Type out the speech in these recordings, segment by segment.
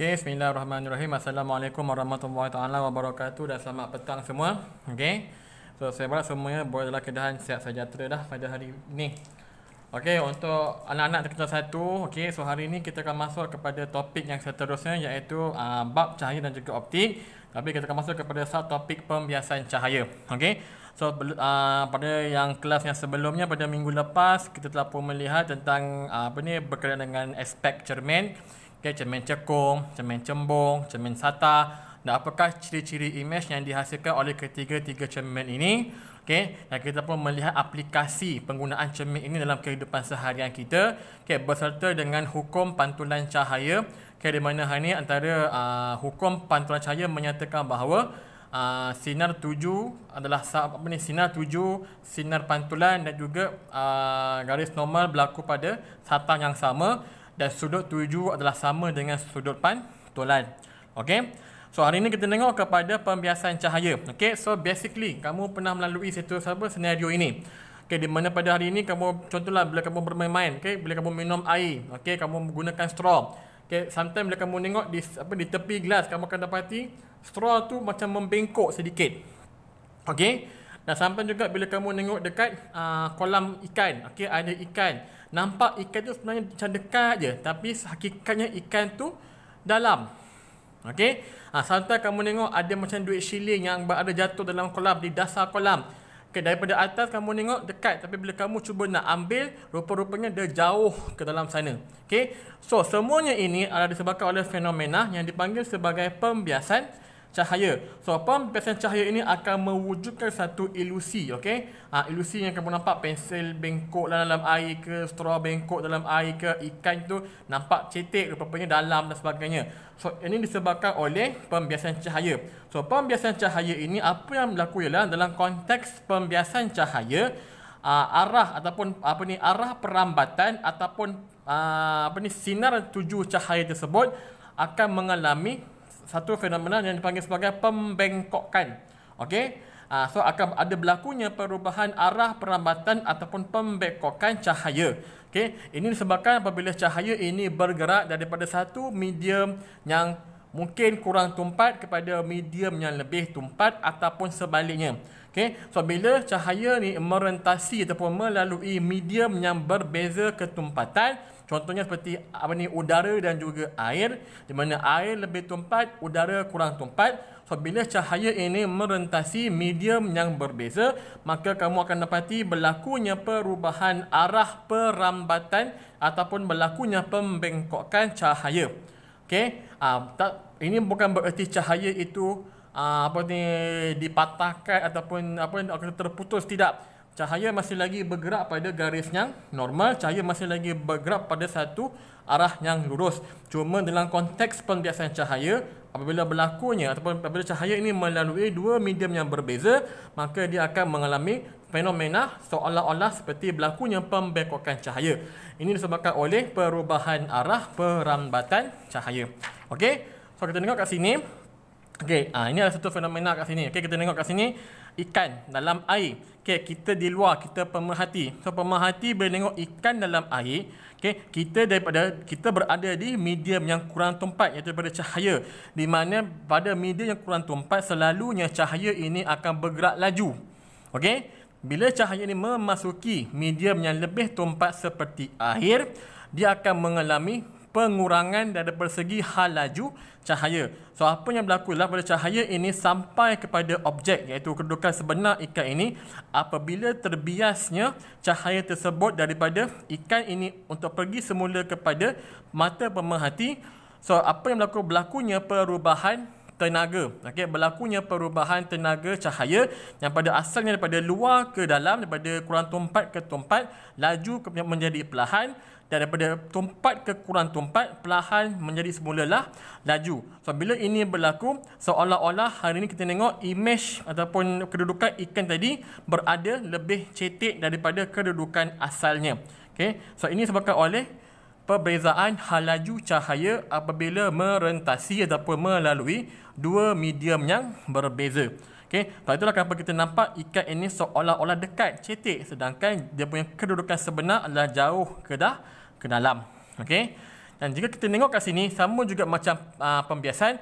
Okey, bismillahirrahmanirrahim. Assalamualaikum warahmatullahi taala wabarakatuh dan selamat petang semua. Okey. So saya harap semuanya berada dalam keadaan sihat sejahtera dah pada hari ini. Okey, untuk anak-anak tingkatan 1, okey, so hari ini kita akan masuk kepada topik yang seterusnya iaitu bab cahaya dan juga optik. Tapi kita akan masuk kepada subtopik pembiasan cahaya. Okey. So pada yang kelas yang sebelumnya pada minggu lepas kita telah pun melihat tentang berkaitan dengan aspek cermin. Okay, cermin cekung, cermin cembung, cermin sata, dan apakah ciri-ciri imej yang dihasilkan oleh ketiga-tiga cermin ini. Okay, dan kita pun melihat aplikasi penggunaan cermin ini dalam kehidupan seharian kita, okay, berserta dengan hukum pantulan cahaya, okay, di mana hari ini antara hukum pantulan cahaya menyatakan bahawa sinar tuju adalah sinar tuju, sinar pantulan dan juga garis normal berlaku pada sata yang sama. Dan sudut tuju adalah sama dengan sudut pantulan. Okey. So hari ini kita tengok kepada pembiasan cahaya. Okey. So basically kamu pernah melalui senario ini. Okey, di mana pada hari ini kamu contohlah bila kamu bermain-main, okey, bila kamu minum air, okey, kamu menggunakan straw. Okey, sometimes bila kamu tengok di tepi gelas kamu akan dapati straw tu macam membengkok sedikit. Okey. Dan sampai juga bila kamu tengok dekat kolam ikan, okey, ada ikan. Nampak ikan tu sebenarnya macam dekat je, tapi hakikatnya ikan tu dalam. Okey. Sampai kamu tengok ada macam duit shilling yang berada jatuh dalam kolam, di dasar kolam. Okey, daripada atas kamu tengok dekat, tapi bila kamu cuba nak ambil, rupa-rupanya dia jauh ke dalam sana. Okey. So semuanya ini adalah disebabkan oleh fenomena yang dipanggil sebagai pembiasan cahaya. So pembiasan cahaya ini akan mewujudkan satu ilusi, okey. Ilusi yang kamu nampak pensel bengkok dalam air ke, straw bengkok dalam air ke, ikan tu nampak cetek rupanya dalam dan sebagainya. So ini disebabkan oleh pembiasan cahaya. So pembiasan cahaya ini apa yang berlaku ialah dalam konteks pembiasan cahaya, arah ataupun arah perambatan ataupun sinar tuju cahaya tersebut akan mengalami satu fenomena yang dipanggil sebagai pembengkokan. Okey. So akan ada berlakunya perubahan arah perambatan ataupun pembengkokan cahaya. Okey. Ini disebabkan apabila cahaya ini bergerak daripada satu medium yang mungkin kurang tumpat kepada medium yang lebih tumpat ataupun sebaliknya. Okey. So bila cahaya ni merentasi ataupun melalui medium yang berbeza ketumpatan, contohnya seperti udara dan juga air, di mana air lebih tumpat, udara kurang tumpat. So bila cahaya ini merentasi medium yang berbeza, maka kamu akan dapati berlakunya perubahan arah perambatan ataupun berlakunya pembengkokan cahaya. Okey. Ini bukan bererti cahaya itu dipatahkan ataupun terputus, tidak. Cahaya masih lagi bergerak pada garis yang normal, cahaya masih lagi bergerak pada satu arah yang lurus. Cuma dalam konteks pembiasan cahaya, apabila berlakunya ataupun apabila cahaya ini melalui dua medium yang berbeza, maka dia akan mengalami fenomena seolah-olah seperti berlakunya pembengkokan cahaya. Ini disebabkan oleh perubahan arah perambatan cahaya. Okey. So kita tengok kat sini. Okey, ini ada satu fenomena kat sini. Okey, kita tengok kat sini ikan dalam air. Okey, kita di luar, kita pemerhati. So pemerhati bila tengok ikan dalam air, okey, kita berada di medium yang kurang tumpat iaitu daripada cahaya. Di mana pada medium yang kurang tumpat selalunya cahaya ini akan bergerak laju. Okey, bila cahaya ini memasuki medium yang lebih tumpat seperti air, dia akan mengalami pengurangan daripada segi hal laju cahaya. So apa yang berlaku adalah pada cahaya ini sampai kepada objek iaitu kedudukan sebenar ikan ini, apabila terbiasnya cahaya tersebut daripada ikan ini untuk pergi semula kepada mata pemerhati. So apa yang berlakunya perubahan tenaga. Okey, berlakunya perubahan tenaga cahaya yang pada asalnya daripada luar ke dalam, daripada kurang tumpat ke tumpat, laju menjadi perlahan, dan daripada tumpat ke kurang tumpat, perlahan menjadi semulalah laju. So bila ini berlaku, seolah-olah hari ini kita tengok imej ataupun kedudukan ikan tadi berada lebih cetek daripada kedudukan asalnya. Okey, so ini disebabkan oleh perbezaan hal laju cahaya apabila merentasi ataupun melalui dua medium yang berbeza. Okey, itulah kenapa kita nampak ikan ini seolah-olah dekat, cetek, sedangkan dia punya kedudukan sebenar adalah jauh ke dalam. Okey. Dan jika kita tengok kat sini, sama juga macam pembiasan,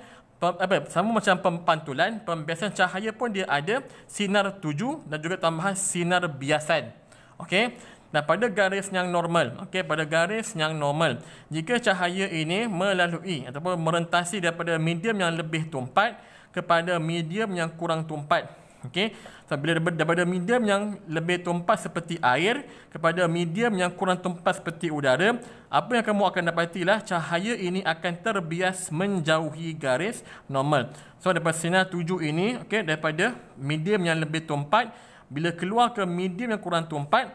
sama macam pantulan, pembiasan cahaya pun dia ada sinar tuju dan juga tambahan sinar biasan. Okey. Dan pada garis yang normal, okey, pada garis yang normal, jika cahaya ini melalui ataupun merentasi daripada medium yang lebih tumpat kepada medium yang kurang tumpat. Okey. So, bila daripada medium yang lebih tumpat seperti air kepada medium yang kurang tumpat seperti udara, apa yang kamu akan dapatilah cahaya ini akan terbias menjauhi garis normal. So daripada sinar tuju ini, okey, daripada medium yang lebih tumpat, bila keluar ke medium yang kurang tumpat,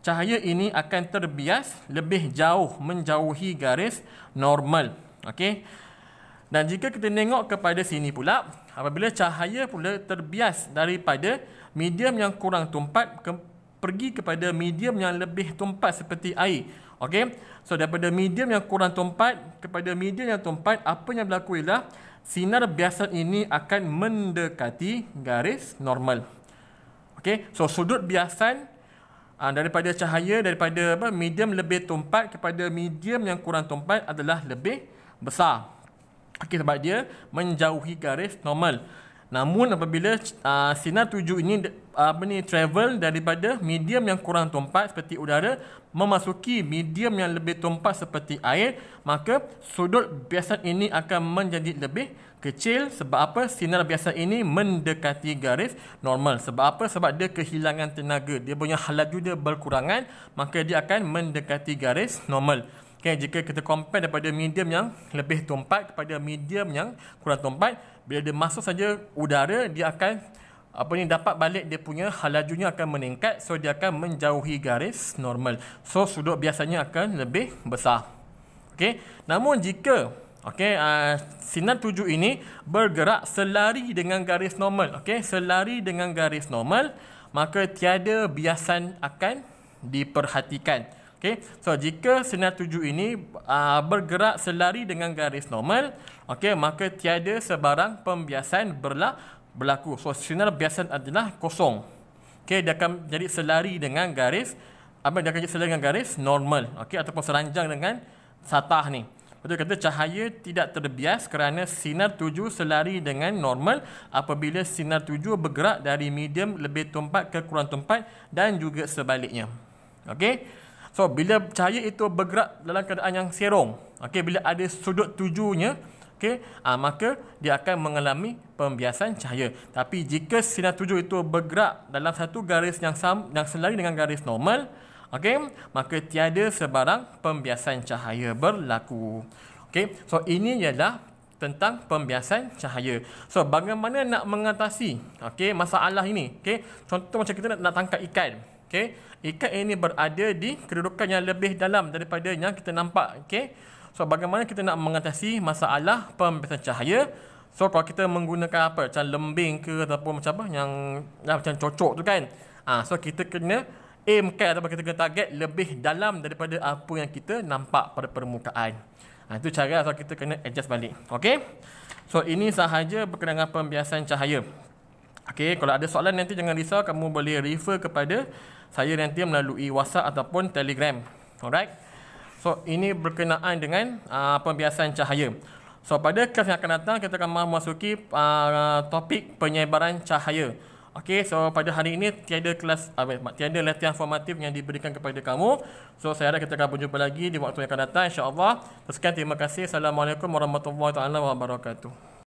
cahaya ini akan terbias lebih jauh menjauhi garis normal. Okey. Dan jika kita tengok kepada sini pula, apabila cahaya pula terbias daripada medium yang kurang tumpat pergi kepada medium yang lebih tumpat seperti air. Okey. So daripada medium yang kurang tumpat kepada medium yang tumpat, apa yang berlaku ialah sinar biasan ini akan mendekati garis normal. Okey. So sudut biasan daripada cahaya daripada medium lebih tumpat kepada medium yang kurang tumpat adalah lebih besar. Okey, sebab dia menjauhi garis normal. Namun apabila sinar tuju ini travel daripada medium yang kurang tumpat seperti udara memasuki medium yang lebih tumpat seperti air, maka sudut biasan ini akan menjadi lebih kecil. Sebab apa? Sinar biasan ini mendekati garis normal. Sebab apa? Sebab dia kehilangan tenaga. Dia punya laju dia berkurangan, maka dia akan mendekati garis normal. Okay, jika kita compare daripada medium yang lebih tumpat kepada medium yang kurang tumpat, bila dia masuk saja udara, dia akan dapat balik dia punya lajunya akan meningkat, so dia akan menjauhi garis normal. So sudut biasanya akan lebih besar. Okey, namun jika sinar tuju ini bergerak selari dengan garis normal, selari dengan garis normal, maka tiada biasan akan diperhatikan. Okay. So jika sinar tuju ini bergerak selari dengan garis normal, maka tiada sebarang pembiasan berlaku. So sinar biasan adalah kosong. Dia akan jadi selari dengan garis normal, ataupun seranjang dengan satah ni. Betul kata cahaya tidak terbias kerana sinar tuju selari dengan normal apabila sinar tuju bergerak dari medium lebih tumpat ke kurang tumpat dan juga sebaliknya. Okey. So bila cahaya itu bergerak dalam keadaan yang serong, bila ada sudut tujunya, maka dia akan mengalami pembiasan cahaya. Tapi jika sinar tuju itu bergerak dalam satu garis yang selari dengan garis normal, maka tiada sebarang pembiasan cahaya berlaku. So ini ialah tentang pembiasan cahaya. So bagaimana nak mengatasi masalah ini? Contoh macam kita nak tangkap ikan. Ikan ini berada di kedudukan yang lebih dalam daripada yang kita nampak. So bagaimana kita nak mengatasi masalah pembiasan cahaya? So kalau kita menggunakan macam lembing ke ataupun macam yang macam cocok tu kan. So kita kena aimkan ataupun kita kena target lebih dalam daripada apa yang kita nampak pada permukaan. Itu cara kita kena adjust balik. So ini sahaja berkenaan dengan pembiasan cahaya. Kalau ada soalan nanti jangan risau, kamu boleh refer kepada saya nanti melalui WhatsApp ataupun Telegram. Alright. So ini berkenaan dengan pembiasan cahaya. So pada kelas yang akan datang kita akan memasuki topik penyebaran cahaya. So pada hari ini tiada latihan formatif yang diberikan kepada kamu. So saya harap kita akan berjumpa lagi di waktu yang akan datang insya-Allah. Sekian, terima kasih. Assalamualaikum warahmatullahi wabarakatuh.